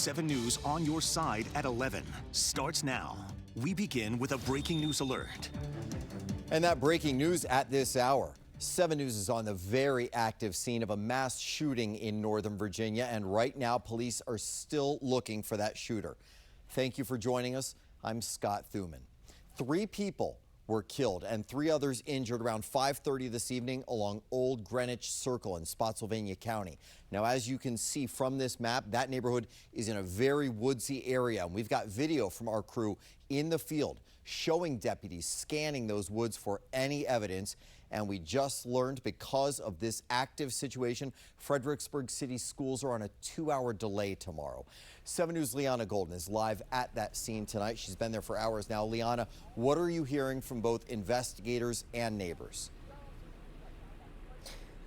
7 News on your side at 11 starts now. We begin with a breaking news alert. And that breaking news at this hour. 7 News is on the very active scene of a mass shooting in Northern Virginia, and right now police are still looking for that shooter. Thank you for joining us. I'm Scott Thuman. 3 people were killed and 3 others injured around 5:30 this evening along Olde Greenwich Circle in Spotsylvania County. Now, as you can see from this map, that neighborhood is in a very woodsy area, and we've got video from our crew in the field showing deputies scanning those woods for any evidence. And we just learned, because of this active situation, Fredericksburg City schools are on a 2-hour delay tomorrow. 7 News' Liana Golden is live at that scene tonight. She's been there for hours now. Liana, what are you hearing from both investigators and neighbors?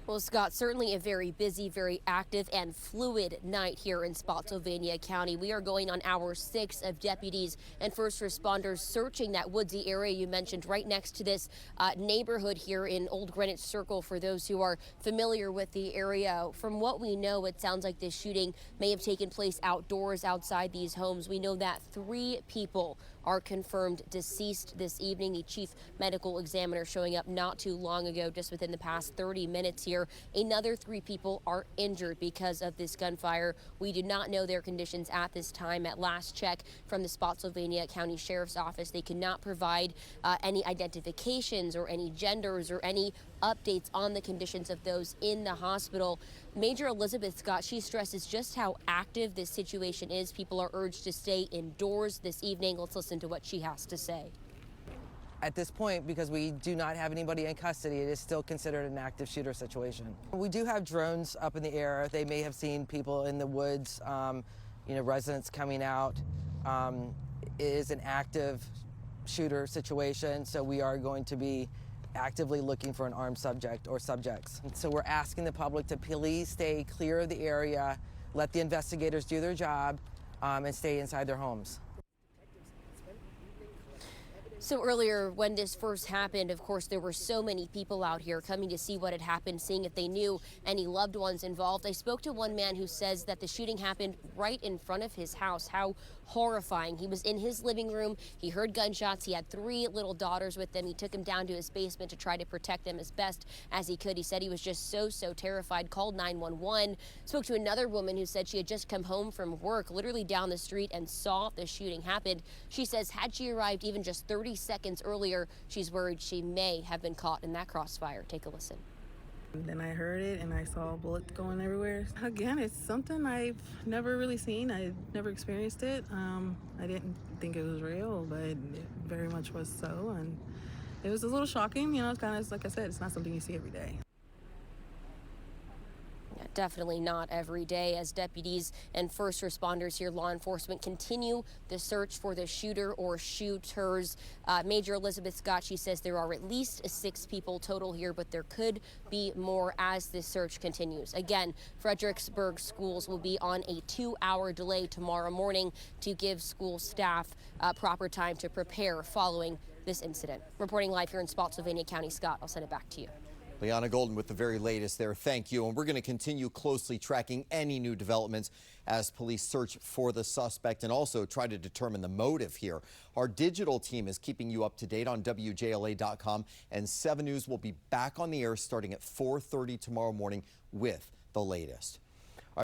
Well, Scott, certainly a very busy, very active and fluid night here in Spotsylvania County. We are going on hour 6 of deputies and first responders searching that woodsy area you mentioned right next to this neighborhood here in Olde Greenwich Circle. For those who are familiar with the area, from what we know, it sounds like this shooting may have taken place outdoors outside these homes. We know that 3 people are confirmed deceased this evening. The chief medical examiner showing up not too long ago, just within the past 30 minutes here. Another 3 people are injured because of this gunfire. We do not know their conditions at this time. At last check from the Spotsylvania County Sheriff's Office, they could not provide any identifications or any genders or any updates on the conditions of those in the hospital. Major Elizabeth Scott, she stresses just how active this situation is. People are urged to stay indoors this evening. Let's listen to what she has to say. At this point, because we do not have anybody in custody, it is still considered an active shooter situation. We do have drones up in the air. They may have seen people in the woods, residents coming out. It is an active shooter situation, so we are going to be actively looking for an armed subject or subjects. So we're asking the public to please stay clear of the area, let the investigators do their job, and stay inside their homes. So earlier, when this first happened, of course, there were so many people out here coming to see what had happened, seeing if they knew any loved ones involved. I spoke to one man who says that the shooting happened right in front of his house. How horrifying. He was in his living room. He heard gunshots. He had 3 little daughters with him. He took them down to his basement to try to protect them as best as he could. He said he was just so terrified, called 911. Spoke to another woman who said she had just come home from work, literally down the street, and saw the shooting happen. She says had she arrived even just 30 seconds earlier, she's worried she may have been caught in that crossfire. Take a listen. Then I heard it and I saw bullets going everywhere. Again, it's something I've never really seen. I've never experienced it. I didn't think it was real, but it very much was so. And it was a little shocking. It's kind of, like I said, it's not something you see every day. Definitely not every day, as deputies and first responders here, law enforcement, continue the search for the shooter or shooters. Major Elizabeth Scott, she says there are at least 6 people total here, but there could be more as this search continues. Again, Fredericksburg schools will be on a 2-hour delay tomorrow morning to give school staff proper time to prepare following this incident. Reporting live here in Spotsylvania County, Scott, I'll send it back to you. Liana Golden with the very latest there. Thank you. And we're going to continue closely tracking any new developments as police search for the suspect and also try to determine the motive here. Our digital team is keeping you up to date on WJLA.com, and 7 News will be back on the air starting at 4:30 tomorrow morning with the latest.